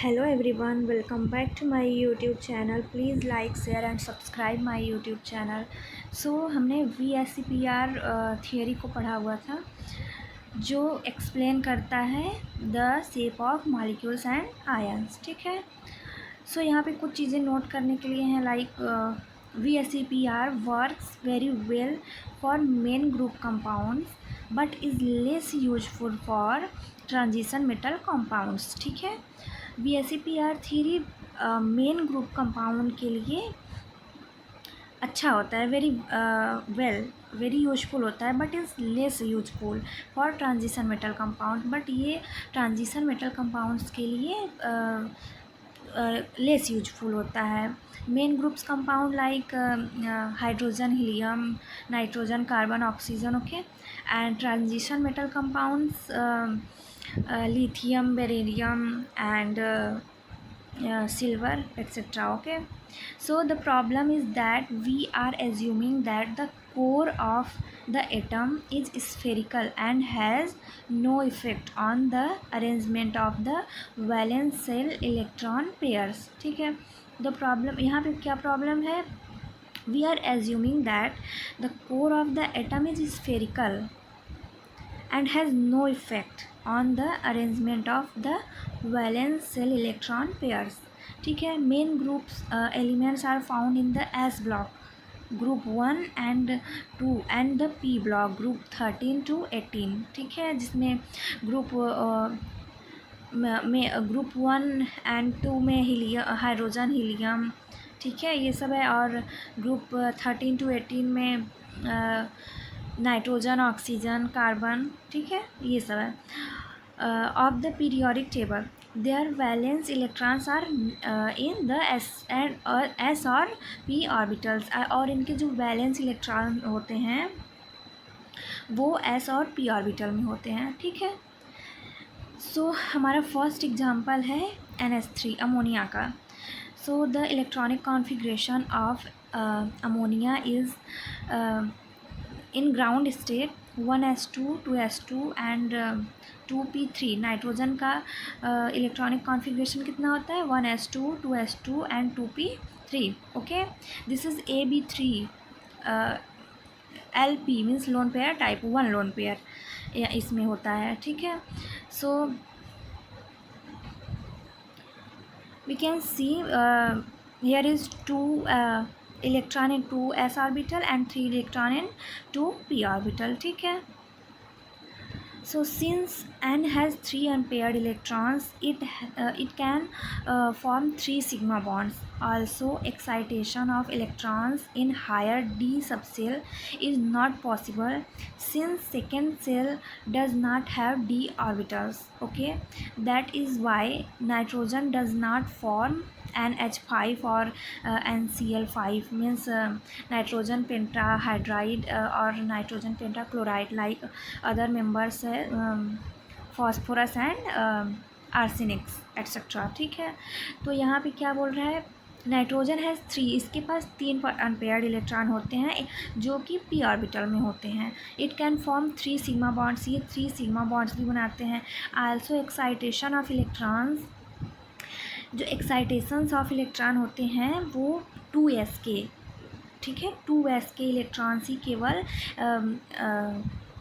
Hello everyone, welcome back to my YouTube channel. Please like, share and subscribe my YouTube channel. हमने VSEPR theory को पढ़ा हुआ था जो एक्सप्लेन करता है the shape of molecules and ions. ठीक है. यहाँ पे कुछ चीज़ें नोट करने के लिए हैं. Like VSEPR works very well for main group compounds but is less useful for transition metal compounds. ठीक है. VSEPR theory main group compound के लिए अच्छा होता है, वेरी यूजफुल होता है, but is less useful for transition metal compound. But ये ट्रांजिशन मेटल कंपाउंड्स के लिए लेस यूजफुल होता है. Main groups compound like hydrogen, helium, nitrogen, carbon, oxygen. Okay. And transition metal compounds lithium, beryllium and silver, etc. Okay. The problem is that we are assuming that the core of the atom is spherical and has no effect on the arrangement of the valence shell electron pairs. ठीक है. The problem यहाँ पे क्या problem है? We are assuming that the core of the atom is spherical and has no effect on the arrangement of the valence shell electron pairs. ठीक है. Main groups elements are found in the S block, group 1 and 2 and the P block, group 13 to 18. ठीक है. जिसमें group group 1 and 2 में hydrogen, helium. ठीक है. ये सब है. और ग्रुप 13 to 18 में नाइट्रोजन, ऑक्सीजन, कार्बन. ठीक है. ये सब है. Of the periodic table their valence electrons are in the s और पी ऑर्बिटल्स. और इनके जो वैलेंस इलेक्ट्रॉन होते हैं वो एस और पी ऑर्बिटल में होते हैं. ठीक है. हमारा फर्स्ट एग्जांपल है NH3 अमोनिया का. The electronic configuration of ammonia is in ground state 1s2 2s2 and 2p3. Nitrogen का इलेक्ट्रॉनिक कॉन्फ़िगरेशन कितना होता है? 1s2 2s2 and 2p3. Okay. This is AB3. LP means lone pair type 1 lone pair इसमें होता है. ठीक है. we can see here is 2 electron in 2 s orbital and 3 electron in 2 p orbital. ठीक है. Since N has 3 unpaired electrons, it can form 3 sigma bonds. Also, excitation of electrons in higher d subshell is not possible since second shell does not have d orbitals. Okay, that is why nitrogen does not form NH5 or NCl5 means nitrogen pentahydride or nitrogen pentachloride like other members है phosphorus and arsenics etc. ठीक है. तो यहाँ पे क्या बोल रहा है? नाइट्रोजन हैज़ 3, इसके पास 3 अनपेयर्ड इलेक्ट्रॉन होते हैं जो कि पी ऑर्बिटल में होते हैं. It can form 3 sigma bonds. ये 3 सिग्मा बॉन्ड्स भी बनाते हैं. आल्सो एक्साइटेशन ऑफ इलेक्ट्रॉन्स, जो एक्साइटेशंस ऑफ इलेक्ट्रॉन होते हैं वो 2s के. ठीक है. 2s के इलेक्ट्रॉन्स ही केवल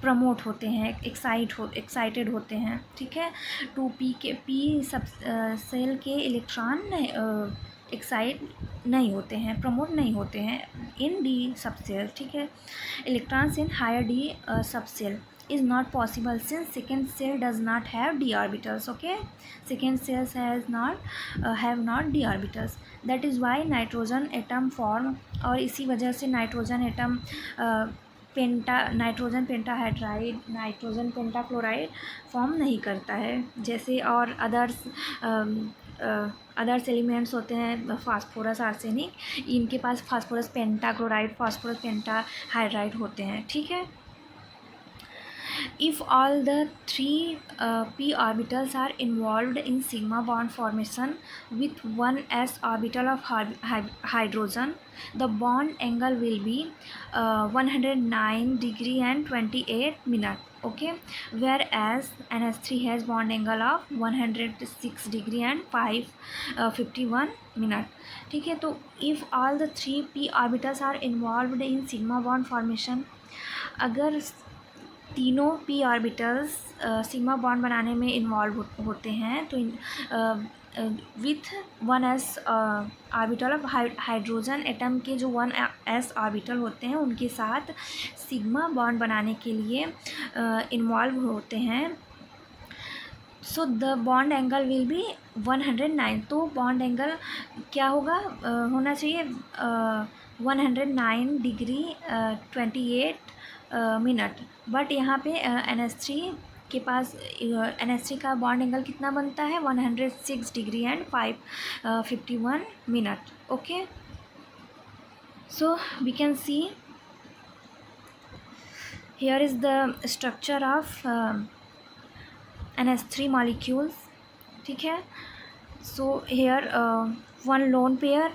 प्रमोट होते हैं, एक्साइटेड होते हैं. ठीक है. 2p के पी सब सेल के इलेक्ट्रॉन एक्साइट नहीं होते हैं, प्रमोट नहीं होते हैं इन डी सबसेल. ठीक है. Electrons in higher d subshell is not possible since second cell does not have d orbitals. Okay, second cells have not d orbitals. That is why nitrogen atom form. और इसी वजह से nitrogen atom nitrogen pentahydride, nitrogen pentachloride form नहीं करता है जैसे और others elements होते हैं. फास्फोरस, आर्सेनिक, इनके पास फास्फोरस पेंटाक्लोराइड, फास्फोरस पेंटाहाइड्राइड होते हैं. ठीक है. If all the 3 p orbitals are involved in sigma bond formation with one s orbital of hydrogen, the bond angle will be 109 degree and 28 minute. okay, whereas NH3 has bond angle of 106 degree and 51 minute. ठीक है, तो if all the 3 p orbitals are involved in sigma bond formation, अगर तीनों p orbitals sigma bond बनाने में involve होते हैं तो with 1s orbital of hydrogen atom के जो 1s ऑर्बिटल होते हैं उनके साथ सिग्मा बॉन्ड बनाने के लिए इन्वॉल्व होते हैं, so the bond angle will be 109. तो बॉन्ड एंगल क्या होगा, होना चाहिए 109 डिग्री 28 मिनट. बट यहाँ पे NH3 के पास NH3 का बॉन्ड एंगल कितना बनता है 106 degree and 51 minute. Okay, so we can see here is the structure of NH3 molecules. ठीक है, so here one lone pair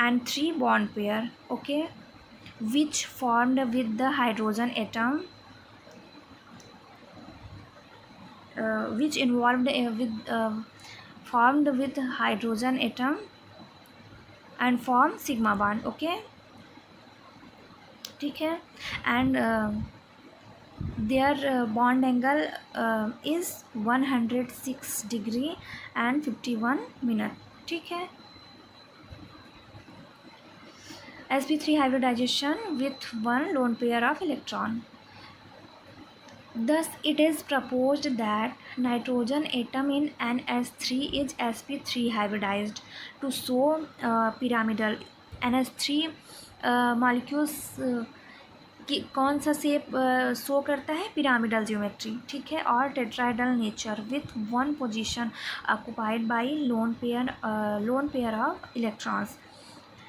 and 3 bond pair, okay, which formed with the hydrogen atom, which involved formed with hydrogen atom and form sigma bond. Okay, ठीक है, and their bond angle is 106 degree and 51 minute. ठीक है, sp3 hybridization with one lone pair of electron. Thus it is proposed that nitrogen atom in NH3 is sp3 hybridized to show pyramidal NH3 molecules कि कौन सा shape show करता है, pyramidal geometry. ठीक है, और टेट्राइडल nature with one position occupied by lone pair of electrons.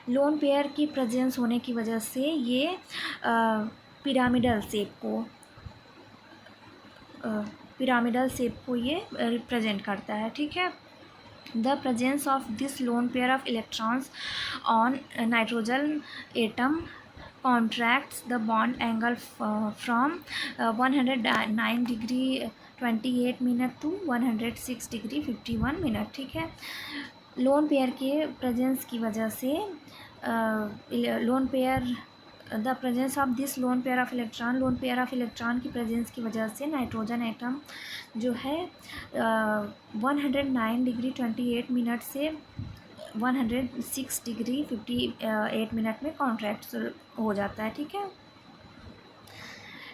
Lone pair की presence होने की वजह से ये पिरामिडल शेप को ये रिप्रेजेंट करता है. ठीक है, the presence of this lone pair of electrons on nitrogen atom contracts the bond angle from 109 degree 28 minute to 106 degree 51 minute. ठीक है, लोन पेयर के प्रेजेंस की वजह से lone pair the presence of this lone pair of electron की presence की वजह से नाइट्रोजन एटम जो है 109 डिग्री 28 मिनट से 106 डिग्री 58 मिनट में कॉन्ट्रैक्ट हो जाता है. ठीक है,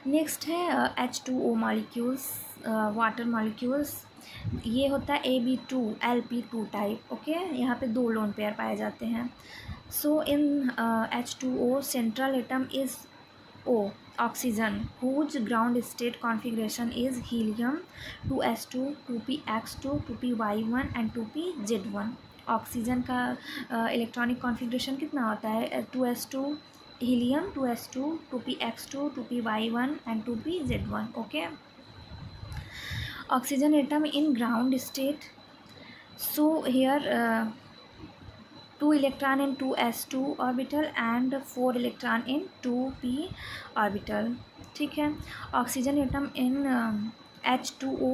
नेक्स्ट है H2O मॉलिक्यूल्स, वाटर मॉलिक्यूल्स. ये होता है AB2LP2 टाइप. ओके, यहाँ पे 2 लोन पेयर पाए जाते हैं. सो इन H2O central atom is O, oxygen, whose ground state configuration is helium 2s2 2px2 2py1 and 2pz1. Oxygen का इलेक्ट्रॉनिक कॉन्फ़िगरेशन कितना होता है 2s2 helium 2s2 2px2 2py1 and 2pz1. Okay, oxygen atom in ground state. So here 2 electron in 2s2 orbital and 4 electron in 2p orbital. ठीक है, oxygen atom in H2O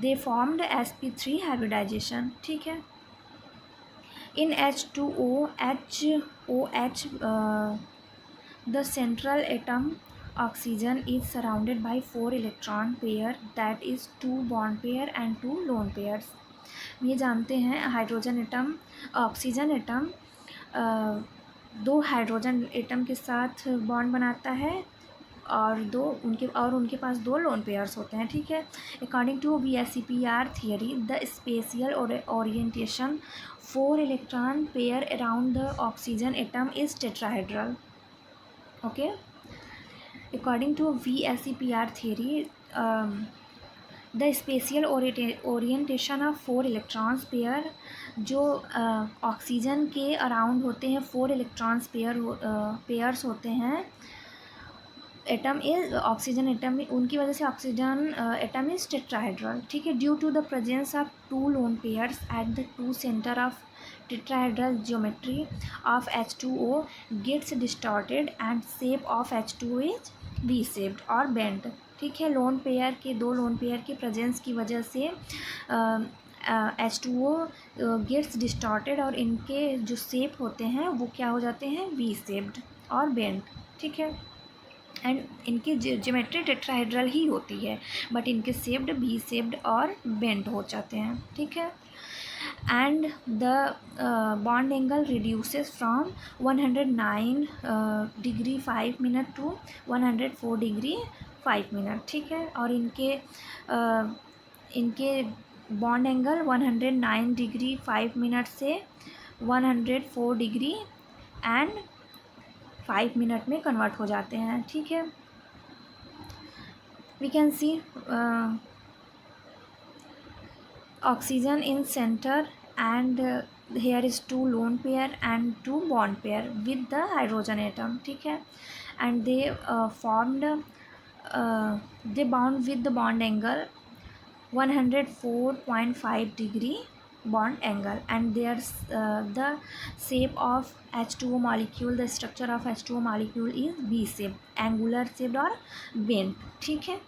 they formed sp3 hybridization. ठीक है, in H2O HOH the central atom oxygen is surrounded by 4 electron pair, that is 2 bond pair and 2 lone pairs. ये जानते हैं hydrogen atom oxygen atom 2 hydrogen atom के साथ bond बनाता है और उनके पास 2 लोन पेयर्स होते हैं. ठीक है, according to VSEPR theory the spatial orientation 4 electron pair around the oxygen atom is tetrahedral. Okay, according to VSEPR theory the spatial orientation of 4 electrons pair जो ऑक्सीजन के अराउंड होते हैं 4 इलेक्ट्रॉन्स पेयर्स होते हैं एटम इज ऑक्सीजन एटम, उनकी वजह से ऑक्सीजन एटम इज टेट्राहेड्रल. ठीक है, due to the presence of 2 lone pairs at the 2 centre of tetrahedral geometry of H2O gets distorted and shape of H2O is V shaped और bent. ठीक है, lone pair के, दो lone pair के presence की वजह से H2O गेट्स डिस्टॉर्टेड और इनके जो शेप होते हैं वो क्या हो जाते हैं, वी शेप्ड और बेंट। ठीक है, एंड इनकी ज्योमेट्री टेट्राहेड्रल ही होती है, बट इनके शेप्ड वी शेप्ड और बेंट हो जाते हैं। ठीक है, and the bond angle reduces from 109 degree 5 minute to 104 degree 5 minute। ठीक है, और इनके बॉन्ड एंगल 109 डिग्री 5 मिनट से 104 डिग्री एंड 5 मिनट में कन्वर्ट हो जाते हैं। ठीक है, we can see oxygen in center and here is two lone pair and two bond pair with the hydrogen atom। ठीक है, and they formed they bound with the bond angle 104.5 degree bond angle, and there's the shape of H2O molecule, the structure of H2O molecule is V shape, angular shaped or bent। ठीक है,